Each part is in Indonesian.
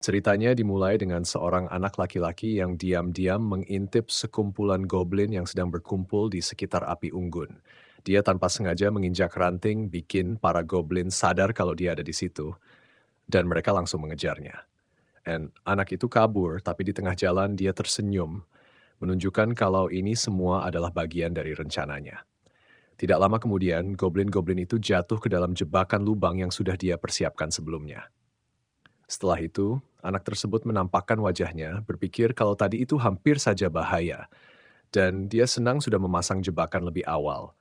Ceritanya dimulai dengan seorang anak laki-laki yang diam-diam mengintip sekumpulan goblin yang sedang berkumpul di sekitar api unggun. Dia tanpa sengaja menginjak ranting, bikin para goblin sadar kalau dia ada di situ, dan mereka langsung mengejarnya. Dan anak itu kabur, tapi di tengah jalan dia tersenyum, menunjukkan kalau ini semua adalah bagian dari rencananya. Tidak lama kemudian, goblin-goblin itu jatuh ke dalam jebakan lubang yang sudah dia persiapkan sebelumnya. Setelah itu, anak tersebut menampakkan wajahnya, berpikir kalau tadi itu hampir saja bahaya, dan dia senang sudah memasang jebakan lebih awal.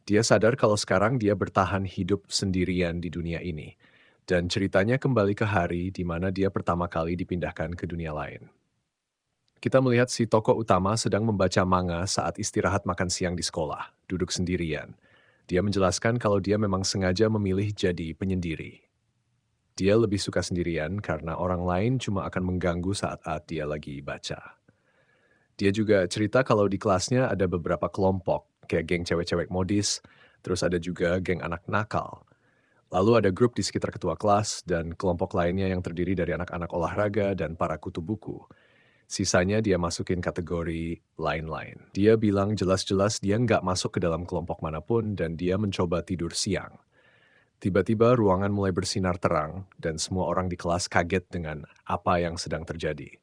Dia sadar kalau sekarang dia bertahan hidup sendirian di dunia ini, dan ceritanya kembali ke hari di mana dia pertama kali dipindahkan ke dunia lain. Kita melihat si tokoh utama sedang membaca manga saat istirahat makan siang di sekolah, duduk sendirian. Dia menjelaskan kalau dia memang sengaja memilih jadi penyendiri. Dia lebih suka sendirian karena orang lain cuma akan mengganggu saat dia lagi baca. Dia juga cerita kalau di kelasnya ada beberapa kelompok, kayak geng cewek-cewek modis, terus ada juga geng anak nakal. Lalu ada grup di sekitar ketua kelas dan kelompok lainnya yang terdiri dari anak-anak olahraga dan para kutu buku. Sisanya dia masukin kategori lain-lain. Dia bilang jelas-jelas dia nggak masuk ke dalam kelompok manapun dan dia mencoba tidur siang. Tiba-tiba ruangan mulai bersinar terang dan semua orang di kelas kaget dengan apa yang sedang terjadi.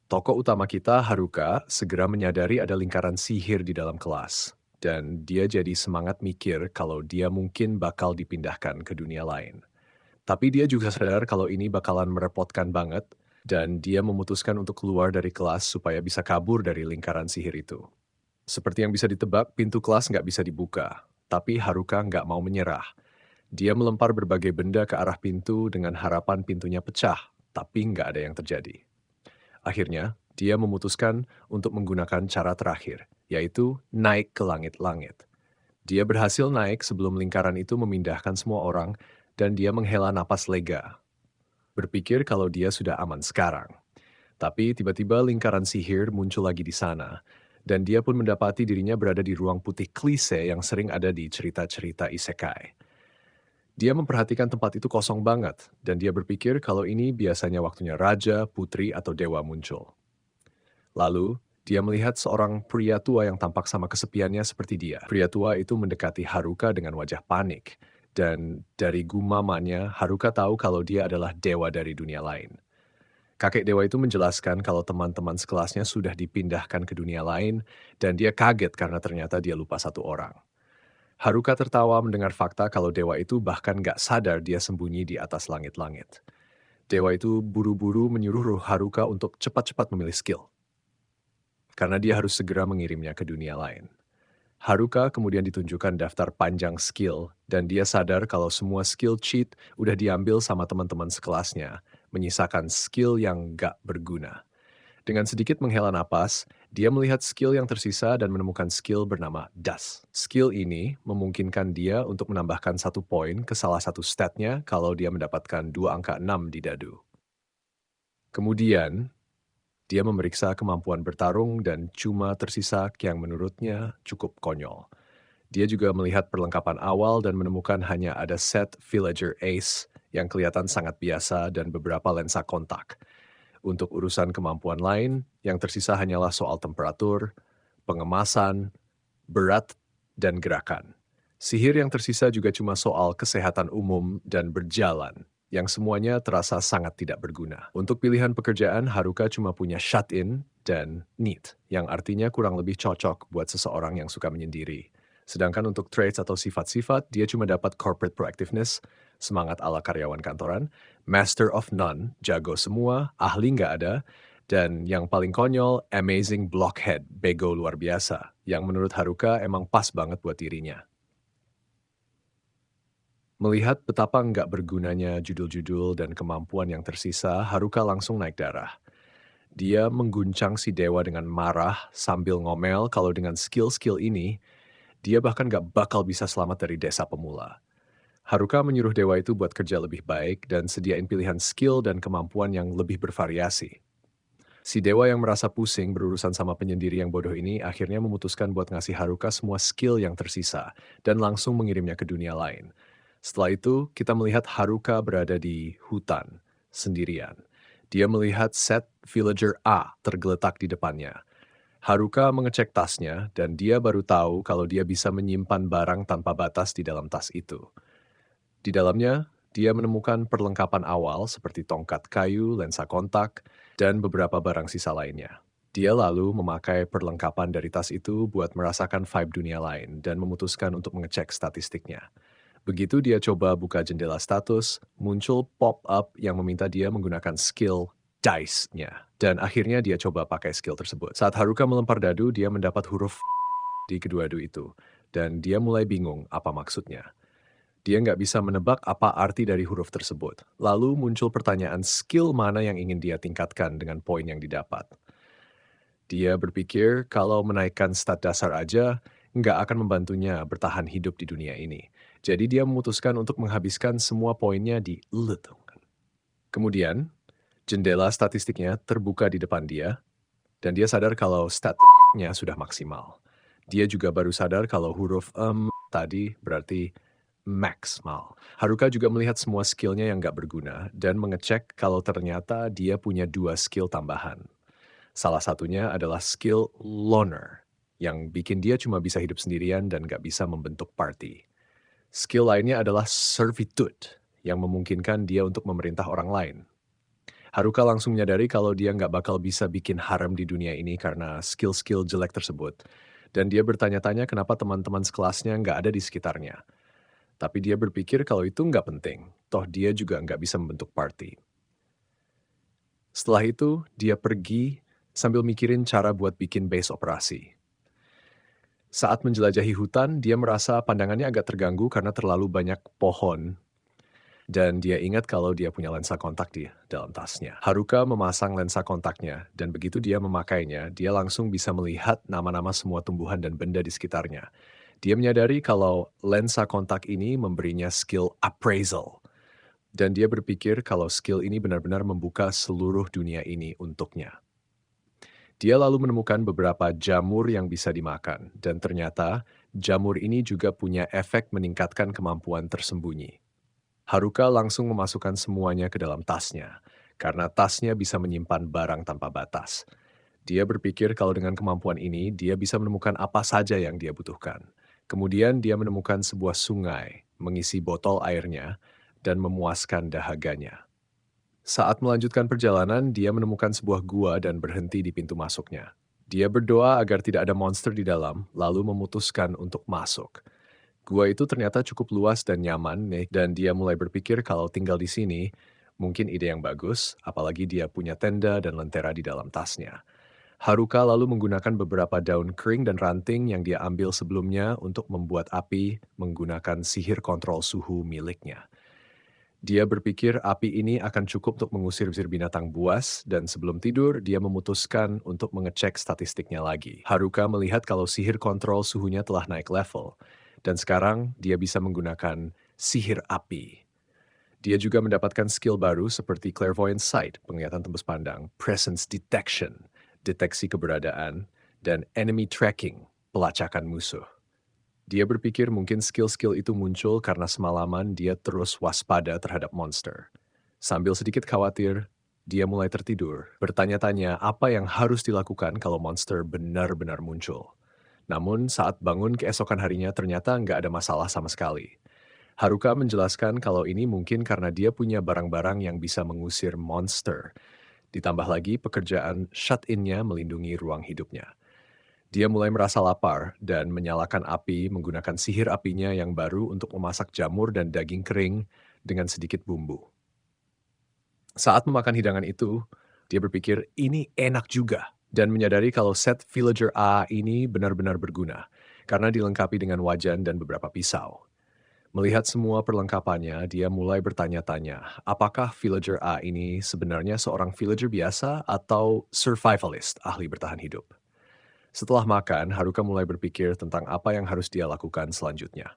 Tokoh utama kita, Haruka, segera menyadari ada lingkaran sihir di dalam kelas. Dan dia jadi semangat mikir kalau dia mungkin bakal dipindahkan ke dunia lain. Tapi dia juga sadar kalau ini bakalan merepotkan banget dan dia memutuskan untuk keluar dari kelas supaya bisa kabur dari lingkaran sihir itu. Seperti yang bisa ditebak, pintu kelas nggak bisa dibuka. Tapi Haruka nggak mau menyerah. Dia melempar berbagai benda ke arah pintu dengan harapan pintunya pecah, tapi nggak ada yang terjadi. Akhirnya, dia memutuskan untuk menggunakan cara terakhir, yaitu naik ke langit-langit. Dia berhasil naik sebelum lingkaran itu memindahkan semua orang, dan dia menghela napas lega, berpikir kalau dia sudah aman sekarang. Tapi tiba-tiba lingkaran sihir muncul lagi di sana, dan dia pun mendapati dirinya berada di ruang putih klise yang sering ada di cerita-cerita isekai. Dia memperhatikan tempat itu kosong banget, dan dia berpikir kalau ini biasanya waktunya raja, putri, atau dewa muncul. Lalu, dia melihat seorang pria tua yang tampak sama kesepiannya seperti dia. Pria tua itu mendekati Haruka dengan wajah panik, dan dari gumamanya, Haruka tahu kalau dia adalah dewa dari dunia lain. Kakek dewa itu menjelaskan kalau teman-teman sekelasnya sudah dipindahkan ke dunia lain, dan dia kaget karena ternyata dia lupa satu orang. Haruka tertawa mendengar fakta kalau dewa itu bahkan gak sadar dia sembunyi di atas langit-langit. Dewa itu buru-buru menyuruh Haruka untuk cepat-cepat memilih skill, karena dia harus segera mengirimnya ke dunia lain. Haruka kemudian ditunjukkan daftar panjang skill, dan dia sadar kalau semua skill cheat udah diambil sama teman-teman sekelasnya, menyisakan skill yang gak berguna. Dengan sedikit menghela napas, dia melihat skill yang tersisa dan menemukan skill bernama Das. Skill ini memungkinkan dia untuk menambahkan 1 poin ke salah satu statnya kalau dia mendapatkan 2 angka 6 di dadu. Kemudian, dia memeriksa kemampuan bertarung dan cuma tersisa yang menurutnya cukup konyol. Dia juga melihat perlengkapan awal dan menemukan hanya ada set Villager Ace yang kelihatan sangat biasa dan beberapa lensa kontak. Untuk urusan kemampuan lain, yang tersisa hanyalah soal temperatur, pengemasan, berat, dan gerakan. Sihir yang tersisa juga cuma soal kesehatan umum dan berjalan, yang semuanya terasa sangat tidak berguna. Untuk pilihan pekerjaan, Haruka cuma punya shut-in dan neat, yang artinya kurang lebih cocok buat seseorang yang suka menyendiri. Sedangkan untuk traits atau sifat-sifat, dia cuma dapat corporate proactiveness, semangat ala karyawan kantoran, master of none, jago semua, ahli nggak ada, dan yang paling konyol, amazing blockhead, bego luar biasa, yang menurut Haruka emang pas banget buat dirinya. Melihat betapa nggak bergunanya judul-judul dan kemampuan yang tersisa, Haruka langsung naik darah. Dia mengguncang si dewa dengan marah sambil ngomel kalau dengan skill-skill ini, dia bahkan nggak bakal bisa selamat dari desa pemula. Haruka menyuruh dewa itu buat kerja lebih baik dan sediain pilihan skill dan kemampuan yang lebih bervariasi. Si dewa yang merasa pusing berurusan sama penyendiri yang bodoh ini akhirnya memutuskan buat ngasih Haruka semua skill yang tersisa dan langsung mengirimnya ke dunia lain. Setelah itu, kita melihat Haruka berada di hutan, sendirian. Dia melihat set villager A tergeletak di depannya. Haruka mengecek tasnya dan dia baru tahu kalau dia bisa menyimpan barang tanpa batas di dalam tas itu. Di dalamnya, dia menemukan perlengkapan awal seperti tongkat kayu, lensa kontak, dan beberapa barang sisa lainnya. Dia lalu memakai perlengkapan dari tas itu buat merasakan vibe dunia lain dan memutuskan untuk mengecek statistiknya. Begitu dia coba buka jendela status, muncul pop-up yang meminta dia menggunakan skill dice-nya. Dan akhirnya dia coba pakai skill tersebut. Saat Haruka melempar dadu, dia mendapat huruf di kedua dadu itu. Dan dia mulai bingung apa maksudnya. Dia nggak bisa menebak apa arti dari huruf tersebut. Lalu muncul pertanyaan skill mana yang ingin dia tingkatkan dengan poin yang didapat. Dia berpikir kalau menaikkan stat dasar aja nggak akan membantunya bertahan hidup di dunia ini. Jadi dia memutuskan untuk menghabiskan semua poinnya di lut. Kemudian, jendela statistiknya terbuka di depan dia, dan dia sadar kalau statnya sudah maksimal. Dia juga baru sadar kalau huruf tadi berarti maximal. Haruka juga melihat semua skillnya yang nggak berguna dan mengecek kalau ternyata dia punya 2 skill tambahan. Salah satunya adalah skill loner, yang bikin dia cuma bisa hidup sendirian dan nggak bisa membentuk party. Skill lainnya adalah servitude, yang memungkinkan dia untuk memerintah orang lain. Haruka langsung menyadari kalau dia nggak bakal bisa bikin harem di dunia ini karena skill-skill jelek tersebut. Dan dia bertanya-tanya kenapa teman-teman sekelasnya nggak ada di sekitarnya. Tapi dia berpikir kalau itu nggak penting, toh dia juga nggak bisa membentuk party. Setelah itu, dia pergi sambil mikirin cara buat bikin base operasi. Saat menjelajahi hutan, dia merasa pandangannya agak terganggu karena terlalu banyak pohon. Dan dia ingat kalau dia punya lensa kontak di dalam tasnya. Haruka memasang lensa kontaknya, dan begitu dia memakainya, dia langsung bisa melihat nama-nama semua tumbuhan dan benda di sekitarnya. Dia menyadari kalau lensa kontak ini memberinya skill appraisal. Dan dia berpikir kalau skill ini benar-benar membuka seluruh dunia ini untuknya. Dia lalu menemukan beberapa jamur yang bisa dimakan, dan ternyata jamur ini juga punya efek meningkatkan kemampuan tersembunyi. Haruka langsung memasukkan semuanya ke dalam tasnya, karena tasnya bisa menyimpan barang tanpa batas. Dia berpikir kalau dengan kemampuan ini, dia bisa menemukan apa saja yang dia butuhkan. Kemudian dia menemukan sebuah sungai, mengisi botol airnya, dan memuaskan dahaganya. Saat melanjutkan perjalanan, dia menemukan sebuah gua dan berhenti di pintu masuknya. Dia berdoa agar tidak ada monster di dalam, lalu memutuskan untuk masuk. Gua itu ternyata cukup luas dan nyaman nih, dan dia mulai berpikir kalau tinggal di sini mungkin ide yang bagus, apalagi dia punya tenda dan lentera di dalam tasnya. Haruka lalu menggunakan beberapa daun kering dan ranting yang dia ambil sebelumnya untuk membuat api menggunakan sihir kontrol suhu miliknya. Dia berpikir api ini akan cukup untuk mengusir-usir binatang buas, dan sebelum tidur, dia memutuskan untuk mengecek statistiknya lagi. Haruka melihat kalau sihir kontrol suhunya telah naik level, dan sekarang dia bisa menggunakan sihir api. Dia juga mendapatkan skill baru seperti clairvoyant sight, penglihatan tembus pandang, presence detection, deteksi keberadaan, dan enemy tracking, pelacakan musuh. Dia berpikir mungkin skill-skill itu muncul karena semalaman dia terus waspada terhadap monster. Sambil sedikit khawatir, dia mulai tertidur, bertanya-tanya apa yang harus dilakukan kalau monster benar-benar muncul. Namun saat bangun keesokan harinya ternyata nggak ada masalah sama sekali. Haruka menjelaskan kalau ini mungkin karena dia punya barang-barang yang bisa mengusir monster. Ditambah lagi pekerjaan shut-in-nya melindungi ruang hidupnya. Dia mulai merasa lapar dan menyalakan api menggunakan sihir apinya yang baru untuk memasak jamur dan daging kering dengan sedikit bumbu. Saat memakan hidangan itu, dia berpikir ini enak juga dan menyadari kalau set villager A ini benar-benar berguna karena dilengkapi dengan wajan dan beberapa pisau. Melihat semua perlengkapannya, dia mulai bertanya-tanya, apakah villager A ini sebenarnya seorang villager biasa atau survivalist ahli bertahan hidup? Setelah makan, Haruka mulai berpikir tentang apa yang harus dia lakukan selanjutnya.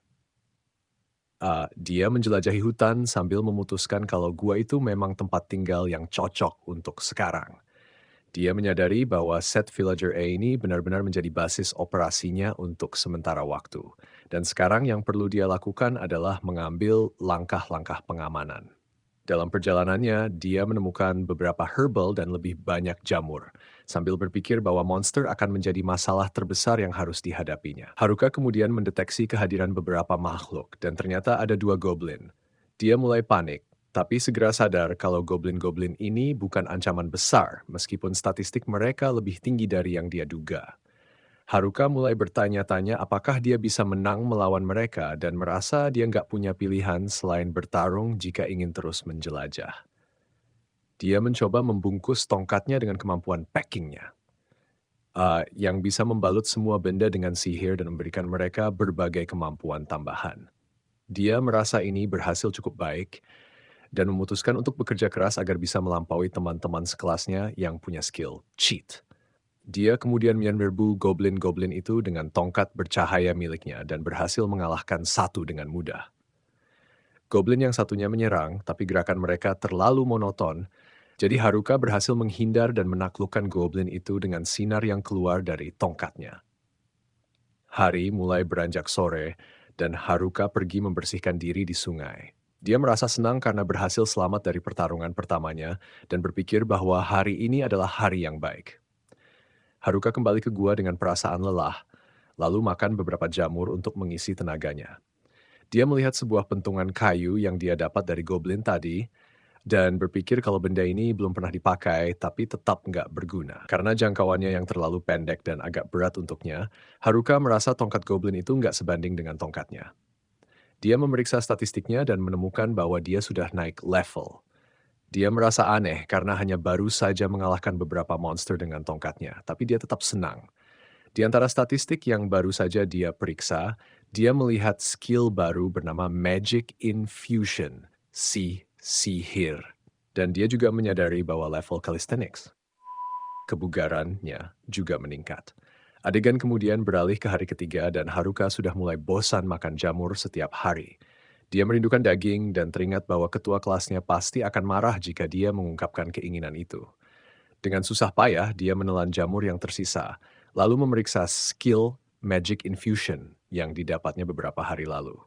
Dia menjelajahi hutan sambil memutuskan kalau gua itu memang tempat tinggal yang cocok untuk sekarang. Dia menyadari bahwa set Villager A ini benar-benar menjadi basis operasinya untuk sementara waktu. Dan sekarang yang perlu dia lakukan adalah mengambil langkah-langkah pengamanan. Dalam perjalanannya, dia menemukan beberapa herbal dan lebih banyak jamur, sambil berpikir bahwa monster akan menjadi masalah terbesar yang harus dihadapinya. Haruka kemudian mendeteksi kehadiran beberapa makhluk, dan ternyata ada dua goblin. Dia mulai panik, tapi segera sadar kalau goblin-goblin ini bukan ancaman besar, meskipun statistik mereka lebih tinggi dari yang dia duga. Haruka mulai bertanya-tanya apakah dia bisa menang melawan mereka dan merasa dia nggak punya pilihan selain bertarung jika ingin terus menjelajah. Dia mencoba membungkus tongkatnya dengan kemampuan packingnya, yang bisa membalut semua benda dengan sihir dan memberikan mereka berbagai kemampuan tambahan. Dia merasa ini berhasil cukup baik dan memutuskan untuk bekerja keras agar bisa melampaui teman-teman sekelasnya yang punya skill cheat. Dia kemudian menyerbu goblin-goblin itu dengan tongkat bercahaya miliknya dan berhasil mengalahkan satu dengan mudah. Goblin yang satunya menyerang, tapi gerakan mereka terlalu monoton, jadi Haruka berhasil menghindar dan menaklukkan goblin itu dengan sinar yang keluar dari tongkatnya. Hari mulai beranjak sore, dan Haruka pergi membersihkan diri di sungai. Dia merasa senang karena berhasil selamat dari pertarungan pertamanya dan berpikir bahwa hari ini adalah hari yang baik. Haruka kembali ke gua dengan perasaan lelah, lalu makan beberapa jamur untuk mengisi tenaganya. Dia melihat sebuah pentungan kayu yang dia dapat dari goblin tadi, dan berpikir kalau benda ini belum pernah dipakai tapi tetap nggak berguna. Karena jangkauannya yang terlalu pendek dan agak berat untuknya, Haruka merasa tongkat goblin itu nggak sebanding dengan tongkatnya. Dia memeriksa statistiknya dan menemukan bahwa dia sudah naik level. Dia merasa aneh karena hanya baru saja mengalahkan beberapa monster dengan tongkatnya, tapi dia tetap senang. Di antara statistik yang baru saja dia periksa, dia melihat skill baru bernama Magic Infusion, sihir. Dan dia juga menyadari bahwa level calisthenics, kebugarannya juga meningkat. Adegan kemudian beralih ke hari ketiga dan Haruka sudah mulai bosan makan jamur setiap hari. Dia merindukan daging dan teringat bahwa ketua kelasnya pasti akan marah jika dia mengungkapkan keinginan itu. Dengan susah payah, dia menelan jamur yang tersisa, lalu memeriksa skill Magic Infusion yang didapatnya beberapa hari lalu.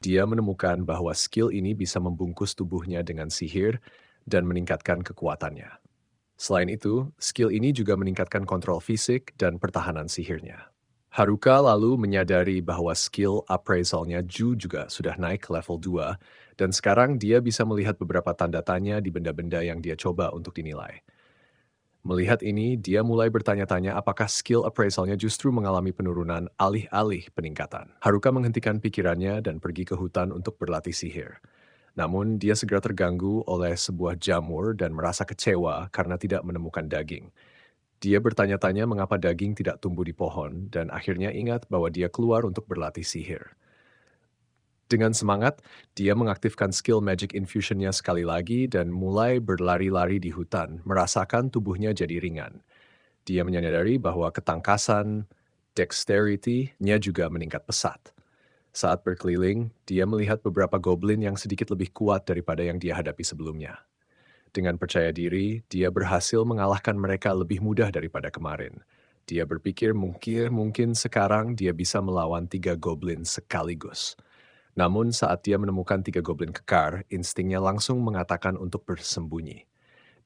Dia menemukan bahwa skill ini bisa membungkus tubuhnya dengan sihir dan meningkatkan kekuatannya. Selain itu, skill ini juga meningkatkan kontrol fisik dan pertahanan sihirnya. Haruka lalu menyadari bahwa skill appraisalnya Ju juga sudah naik ke level 2, dan sekarang dia bisa melihat beberapa tanda tanya di benda-benda yang dia coba untuk dinilai. Melihat ini, dia mulai bertanya-tanya apakah skill appraisalnya justru mengalami penurunan alih-alih peningkatan. Haruka menghentikan pikirannya dan pergi ke hutan untuk berlatih sihir. Namun, dia segera terganggu oleh sebuah jamur dan merasa kecewa karena tidak menemukan daging. Dia bertanya-tanya mengapa daging tidak tumbuh di pohon dan akhirnya ingat bahwa dia keluar untuk berlatih sihir. Dengan semangat, dia mengaktifkan skill Magic Infusion-nya sekali lagi dan mulai berlari-lari di hutan, merasakan tubuhnya jadi ringan. Dia menyadari bahwa ketangkasan, dexterity-nya juga meningkat pesat. Saat berkeliling, dia melihat beberapa goblin yang sedikit lebih kuat daripada yang dia hadapi sebelumnya. Dengan percaya diri, dia berhasil mengalahkan mereka lebih mudah daripada kemarin. Dia berpikir mungkin sekarang dia bisa melawan 3 goblin sekaligus. Namun saat dia menemukan 3 goblin kekar, instingnya langsung mengatakan untuk bersembunyi.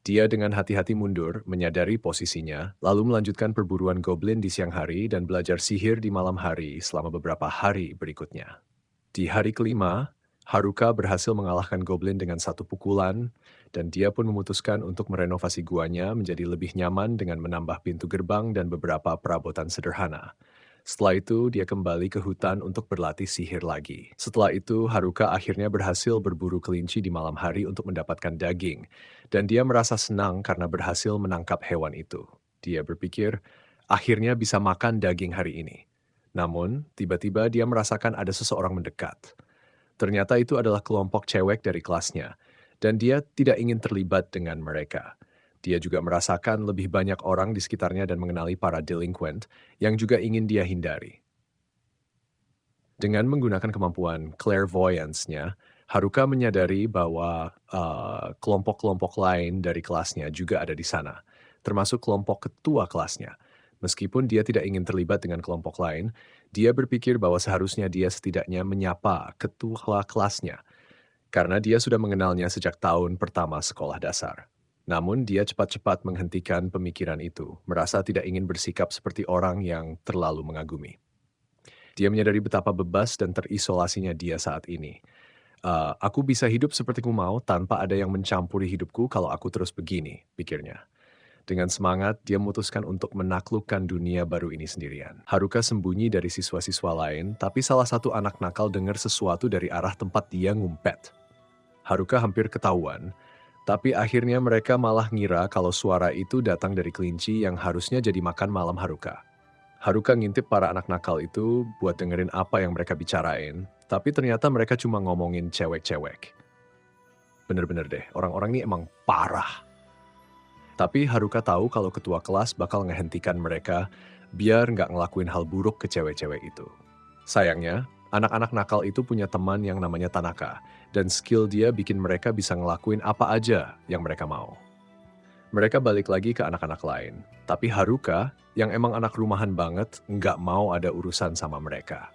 Dia dengan hati-hati mundur, menyadari posisinya, lalu melanjutkan perburuan goblin di siang hari dan belajar sihir di malam hari selama beberapa hari berikutnya. Di hari kelima, Haruka berhasil mengalahkan goblin dengan satu pukulan, dan dia pun memutuskan untuk merenovasi guanya menjadi lebih nyaman dengan menambah pintu gerbang dan beberapa perabotan sederhana. Setelah itu, dia kembali ke hutan untuk berlatih sihir lagi. Setelah itu, Haruka akhirnya berhasil berburu kelinci di malam hari untuk mendapatkan daging, dan dia merasa senang karena berhasil menangkap hewan itu. Dia berpikir, akhirnya bisa makan daging hari ini. Namun, tiba-tiba dia merasakan ada seseorang mendekat. Ternyata itu adalah kelompok cewek dari kelasnya, dan dia tidak ingin terlibat dengan mereka. Dia juga merasakan lebih banyak orang di sekitarnya dan mengenali para delinquent yang juga ingin dia hindari. Dengan menggunakan kemampuan clairvoyance-nya, Haruka menyadari bahwa kelompok-kelompok lain dari kelasnya juga ada di sana, termasuk kelompok ketua kelasnya. Meskipun dia tidak ingin terlibat dengan kelompok lain, dia berpikir bahwa seharusnya dia setidaknya menyapa ketua kelasnya. karena dia sudah mengenalnya sejak tahun pertama sekolah dasar. Namun dia cepat-cepat menghentikan pemikiran itu, merasa tidak ingin bersikap seperti orang yang terlalu mengagumi. Dia menyadari betapa bebas dan terisolasinya dia saat ini. Aku bisa hidup seperti ku mau tanpa ada yang mencampuri hidupku kalau aku terus begini, pikirnya. Dengan semangat, dia memutuskan untuk menaklukkan dunia baru ini sendirian. Haruka sembunyi dari siswa-siswa lain, tapi salah satu anak nakal dengar sesuatu dari arah tempat dia ngumpet. Haruka hampir ketahuan, tapi akhirnya mereka malah ngira kalau suara itu datang dari kelinci yang harusnya jadi makan malam Haruka. Haruka ngintip para anak nakal itu buat dengerin apa yang mereka bicarain, tapi ternyata mereka cuma ngomongin cewek-cewek. Bener-bener deh, orang-orang ini emang parah. Tapi Haruka tahu kalau ketua kelas bakal ngehentikan mereka biar nggak ngelakuin hal buruk ke cewek-cewek itu. Sayangnya, anak-anak nakal itu punya teman yang namanya Tanaka, dan skill dia bikin mereka bisa ngelakuin apa aja yang mereka mau. Mereka balik lagi ke anak-anak lain, tapi Haruka, yang emang anak rumahan banget, nggak mau ada urusan sama mereka.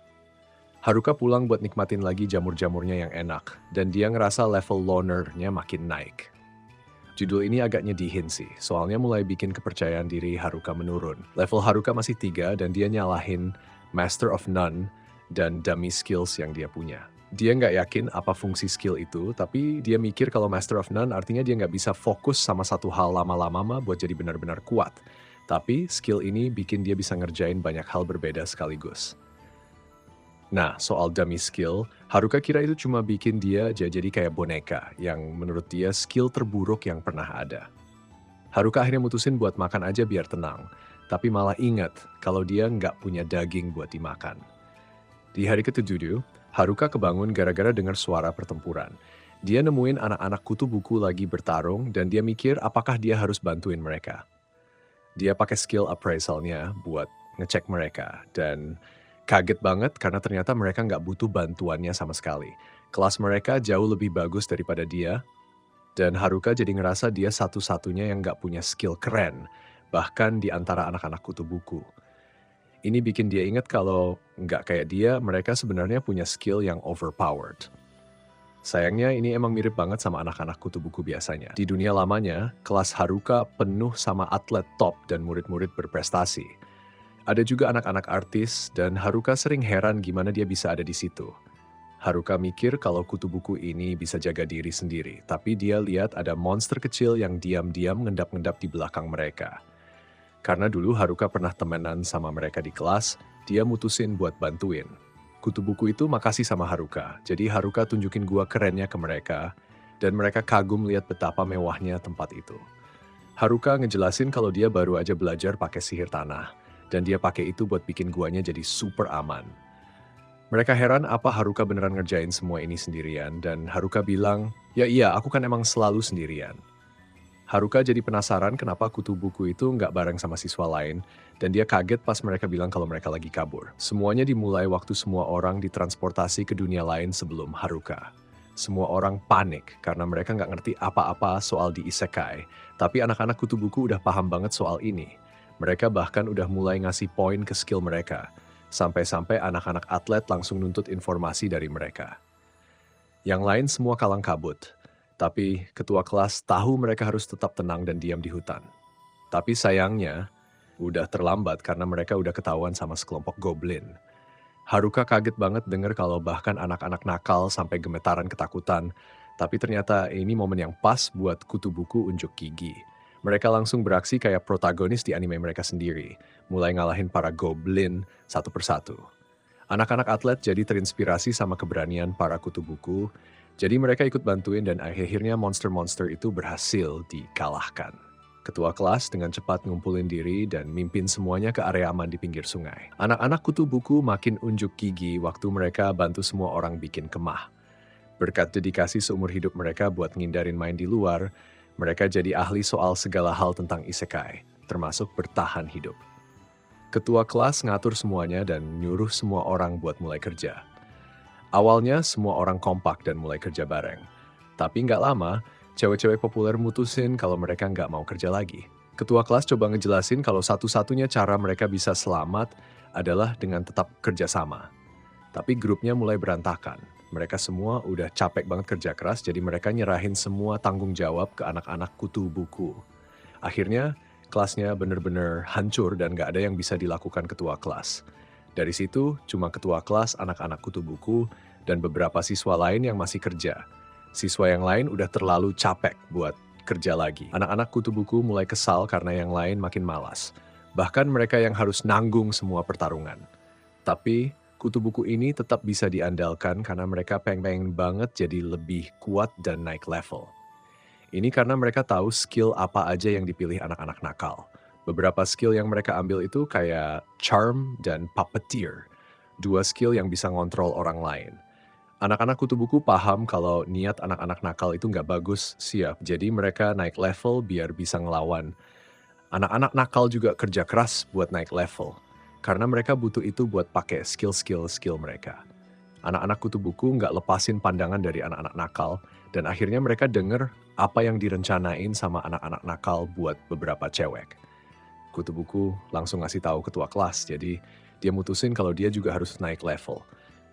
Haruka pulang buat nikmatin lagi jamur-jamurnya yang enak, dan dia ngerasa level loner-nya makin naik. Judul ini agak nyedihin sih, soalnya mulai bikin kepercayaan diri Haruka menurun. Level Haruka masih 3 dan dia nyalahin Master of None dan dummy skills yang dia punya. Dia nggak yakin apa fungsi skill itu, tapi dia mikir kalau Master of None artinya dia nggak bisa fokus sama satu hal lama-lama buat jadi benar-benar kuat. Tapi skill ini bikin dia bisa ngerjain banyak hal berbeda sekaligus. Nah, soal dummy skill, Haruka kira itu cuma bikin dia jadi kayak boneka yang menurut dia skill terburuk yang pernah ada. Haruka akhirnya mutusin buat makan aja biar tenang, tapi malah ingat kalau dia nggak punya daging buat dimakan. Di hari ke-7, Haruka kebangun gara-gara dengar suara pertempuran. Dia nemuin anak-anak kutu buku lagi bertarung dan dia mikir apakah dia harus bantuin mereka. Dia pakai skill appraisalnya buat ngecek mereka dan kaget banget karena ternyata mereka nggak butuh bantuannya sama sekali. Kelas mereka jauh lebih bagus daripada dia, dan Haruka jadi ngerasa dia satu-satunya yang nggak punya skill keren, bahkan di antara anak-anak kutu buku. Ini bikin dia ingat kalau nggak kayak dia, mereka sebenarnya punya skill yang overpowered. Sayangnya ini emang mirip banget sama anak-anak kutu buku biasanya. Di dunia lamanya, kelas Haruka penuh sama atlet top dan murid-murid berprestasi. Ada juga anak-anak artis dan Haruka sering heran gimana dia bisa ada di situ. Haruka mikir kalau kutu buku ini bisa jaga diri sendiri, tapi dia lihat ada monster kecil yang diam-diam ngendap-ngendap di belakang mereka. Karena dulu Haruka pernah temenan sama mereka di kelas, dia mutusin buat bantuin. Kutu buku itu makasih sama Haruka, jadi Haruka tunjukin gua kerennya ke mereka, dan mereka kagum lihat betapa mewahnya tempat itu. Haruka ngejelasin kalau dia baru aja belajar pakai sihir tanah, dan dia pakai itu buat bikin guanya jadi super aman. Mereka heran apa Haruka beneran ngerjain semua ini sendirian, dan Haruka bilang, ya iya, aku kan emang selalu sendirian. Haruka jadi penasaran kenapa kutu buku itu nggak bareng sama siswa lain, dan dia kaget pas mereka bilang kalau mereka lagi kabur. Semuanya dimulai waktu semua orang ditransportasi ke dunia lain sebelum Haruka. Semua orang panik karena mereka nggak ngerti apa-apa soal di isekai, tapi anak-anak kutu buku udah paham banget soal ini. Mereka bahkan udah mulai ngasih poin ke skill mereka, sampai-sampai anak-anak atlet langsung nuntut informasi dari mereka. Yang lain semua kalang kabut, tapi ketua kelas tahu mereka harus tetap tenang dan diam di hutan. Tapi sayangnya, udah terlambat karena mereka udah ketahuan sama sekelompok goblin. Haruka kaget banget dengar kalau bahkan anak-anak nakal sampai gemetaran ketakutan, tapi ternyata ini momen yang pas buat kutu buku unjuk gigi. Mereka langsung beraksi kayak protagonis di anime mereka sendiri, mulai ngalahin para goblin satu persatu. Anak-anak atlet jadi terinspirasi sama keberanian para kutu buku, jadi mereka ikut bantuin dan akhirnya monster-monster itu berhasil dikalahkan. Ketua kelas dengan cepat ngumpulin diri dan mimpin semuanya ke area aman di pinggir sungai. Anak-anak kutu buku makin unjuk gigi waktu mereka bantu semua orang bikin kemah. Berkat dedikasi seumur hidup mereka buat ngindarin main di luar, mereka jadi ahli soal segala hal tentang isekai, termasuk bertahan hidup. Ketua kelas ngatur semuanya dan nyuruh semua orang buat mulai kerja. Awalnya semua orang kompak dan mulai kerja bareng. Tapi nggak lama, cewek-cewek populer mutusin kalau mereka nggak mau kerja lagi. Ketua kelas coba ngejelasin kalau satu-satunya cara mereka bisa selamat adalah dengan tetap kerja sama. Tapi grupnya mulai berantakan. Mereka semua udah capek banget kerja keras, jadi mereka nyerahin semua tanggung jawab ke anak-anak kutu buku. Akhirnya, kelasnya bener-bener hancur dan gak ada yang bisa dilakukan ketua kelas. Dari situ, cuma ketua kelas, anak-anak kutu buku, dan beberapa siswa lain yang masih kerja. Siswa yang lain udah terlalu capek buat kerja lagi. Anak-anak kutu buku mulai kesal karena yang lain makin malas. Bahkan mereka yang harus nanggung semua pertarungan. Tapi, kutu buku ini tetap bisa diandalkan karena mereka pengen banget jadi lebih kuat dan naik level. Ini karena mereka tahu skill apa aja yang dipilih anak-anak nakal. Beberapa skill yang mereka ambil itu kayak charm dan puppeteer. Dua skill yang bisa ngontrol orang lain. Anak-anak kutu buku paham kalau niat anak-anak nakal itu nggak bagus, siap. Jadi mereka naik level biar bisa ngelawan. Anak-anak nakal juga kerja keras buat naik level. Karena mereka butuh itu buat pakai skill mereka. Anak-anak kutu buku nggak lepasin pandangan dari anak-anak nakal, dan akhirnya mereka denger apa yang direncanain sama anak-anak nakal buat beberapa cewek. Kutu buku langsung ngasih tahu ketua kelas, jadi dia mutusin kalau dia juga harus naik level.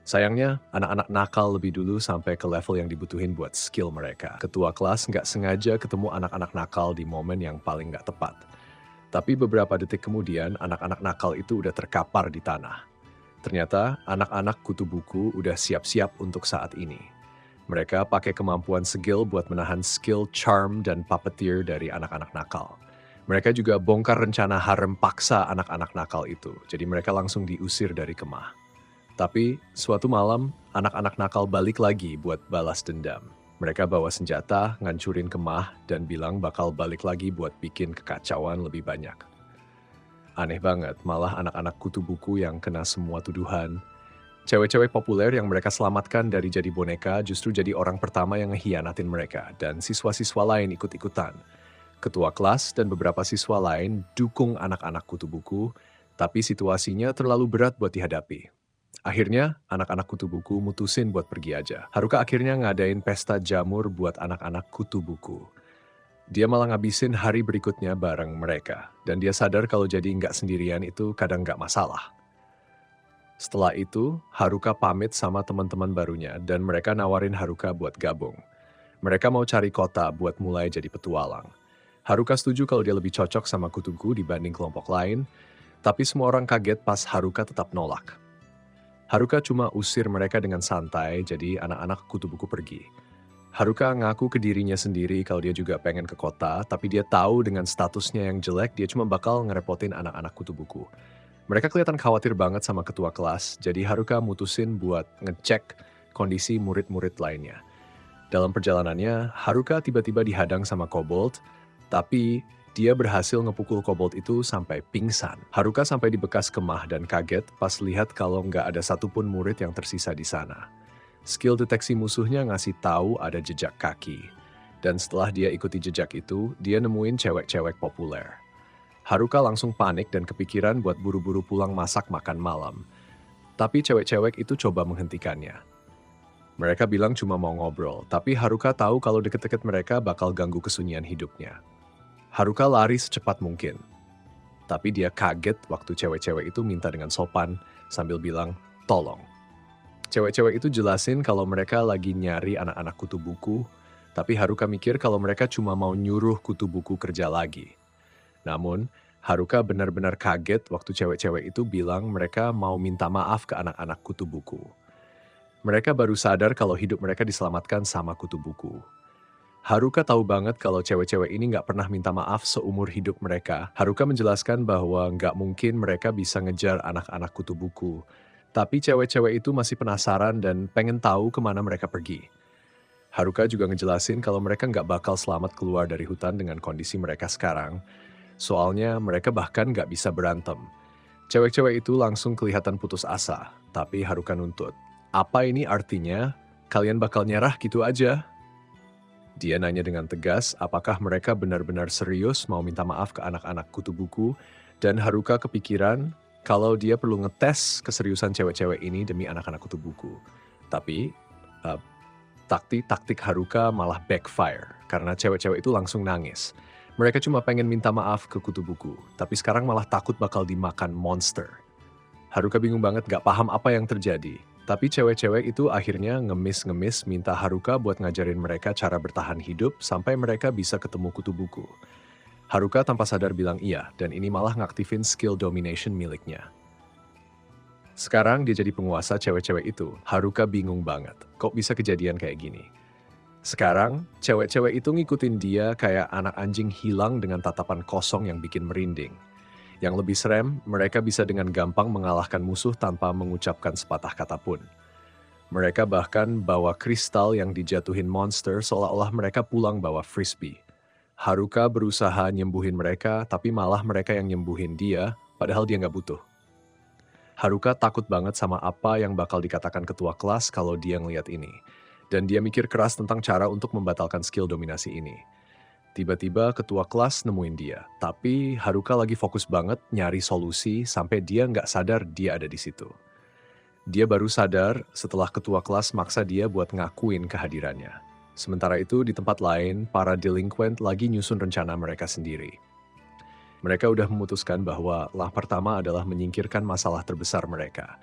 Sayangnya, anak-anak nakal lebih dulu sampai ke level yang dibutuhin buat skill mereka. Ketua kelas nggak sengaja ketemu anak-anak nakal di momen yang paling nggak tepat. Tapi beberapa detik kemudian, anak-anak nakal itu udah terkapar di tanah. Ternyata, anak-anak kutu buku udah siap-siap untuk saat ini. Mereka pakai kemampuan segil buat menahan skill charm dan puppeteer dari anak-anak nakal. Mereka juga bongkar rencana harem paksa anak-anak nakal itu, jadi mereka langsung diusir dari kemah. Tapi, suatu malam, anak-anak nakal balik lagi buat balas dendam. Mereka bawa senjata, ngancurin kemah, dan bilang bakal balik lagi buat bikin kekacauan lebih banyak. Aneh banget, malah anak-anak kutu buku yang kena semua tuduhan. Cewek-cewek populer yang mereka selamatkan dari jadi boneka justru jadi orang pertama yang ngehianatin mereka, dan siswa-siswa lain ikut-ikutan. Ketua kelas dan beberapa siswa lain dukung anak-anak kutu buku, tapi situasinya terlalu berat buat dihadapi. Akhirnya, anak-anak kutu buku mutusin buat pergi aja. Haruka akhirnya ngadain pesta jamur buat anak-anak kutu buku. Dia malah ngabisin hari berikutnya bareng mereka, dan dia sadar kalau jadi nggak sendirian itu kadang nggak masalah. Setelah itu, Haruka pamit sama teman-teman barunya, dan mereka nawarin Haruka buat gabung. Mereka mau cari kota buat mulai jadi petualang. Haruka setuju kalau dia lebih cocok sama kutu buku dibanding kelompok lain, tapi semua orang kaget pas Haruka tetap nolak. Haruka cuma usir mereka dengan santai, jadi anak-anak kutu buku pergi. Haruka ngaku ke dirinya sendiri kalau dia juga pengen ke kota, tapi dia tahu dengan statusnya yang jelek, dia cuma bakal ngerepotin anak-anak kutu buku. Mereka kelihatan khawatir banget sama ketua kelas, jadi Haruka mutusin buat ngecek kondisi murid-murid lainnya. Dalam perjalanannya, Haruka tiba-tiba dihadang sama kobold, tapi dia berhasil ngepukul kobold itu sampai pingsan. Haruka sampai di bekas kemah dan kaget pas lihat kalau nggak ada satupun murid yang tersisa di sana. Skill deteksi musuhnya ngasih tahu ada jejak kaki. Dan setelah dia ikuti jejak itu, dia nemuin cewek-cewek populer. Haruka langsung panik dan kepikiran buat buru-buru pulang masak makan malam. Tapi cewek-cewek itu coba menghentikannya. Mereka bilang cuma mau ngobrol, tapi Haruka tahu kalau deket-deket mereka bakal ganggu kesunyian hidupnya. Haruka lari secepat mungkin. Tapi dia kaget waktu cewek-cewek itu minta dengan sopan sambil bilang, tolong. Cewek-cewek itu jelasin kalau mereka lagi nyari anak-anak kutu buku, tapi Haruka mikir kalau mereka cuma mau nyuruh kutu buku kerja lagi. Namun, Haruka benar-benar kaget waktu cewek-cewek itu bilang mereka mau minta maaf ke anak-anak kutu buku. Mereka baru sadar kalau hidup mereka diselamatkan sama kutu buku. Haruka tahu banget kalau cewek-cewek ini nggak pernah minta maaf seumur hidup mereka. Haruka menjelaskan bahwa nggak mungkin mereka bisa ngejar anak-anak kutu buku. Tapi cewek-cewek itu masih penasaran dan pengen tahu kemana mereka pergi. Haruka juga ngejelasin kalau mereka nggak bakal selamat keluar dari hutan dengan kondisi mereka sekarang. Soalnya mereka bahkan nggak bisa berantem. Cewek-cewek itu langsung kelihatan putus asa, tapi Haruka nuntut. Apa ini artinya? Kalian bakal nyerah gitu aja? Dia nanya dengan tegas apakah mereka benar-benar serius mau minta maaf ke anak-anak kutu buku, dan Haruka kepikiran kalau dia perlu ngetes keseriusan cewek-cewek ini demi anak-anak kutu buku. Tapi, taktik Haruka malah backfire, karena cewek-cewek itu langsung nangis. Mereka cuma pengen minta maaf ke kutu buku, tapi sekarang malah takut bakal dimakan monster. Haruka bingung banget gak paham apa yang terjadi. Tapi cewek-cewek itu akhirnya ngemis-ngemis minta Haruka buat ngajarin mereka cara bertahan hidup sampai mereka bisa ketemu kutu buku. Haruka tanpa sadar bilang iya, dan ini malah ngaktifin skill domination miliknya. Sekarang dia jadi penguasa cewek-cewek itu. Haruka bingung banget, kok bisa kejadian kayak gini? Sekarang, cewek-cewek itu ngikutin dia kayak anak anjing hilang dengan tatapan kosong yang bikin merinding. Yang lebih serem, mereka bisa dengan gampang mengalahkan musuh tanpa mengucapkan sepatah kata pun. Mereka bahkan bawa kristal yang dijatuhin monster seolah-olah mereka pulang bawa frisbee. Haruka berusaha nyembuhin mereka, tapi malah mereka yang nyembuhin dia, padahal dia nggak butuh. Haruka takut banget sama apa yang bakal dikatakan ketua kelas kalau dia ngeliat ini. Dan dia mikir keras tentang cara untuk membatalkan skill dominasi ini. Tiba-tiba ketua kelas nemuin dia, tapi Haruka lagi fokus banget nyari solusi sampai dia nggak sadar dia ada di situ. Dia baru sadar setelah ketua kelas maksa dia buat ngakuin kehadirannya. Sementara itu di tempat lain, para delinquent lagi nyusun rencana mereka sendiri. Mereka udah memutuskan bahwa langkah pertama adalah menyingkirkan masalah terbesar mereka,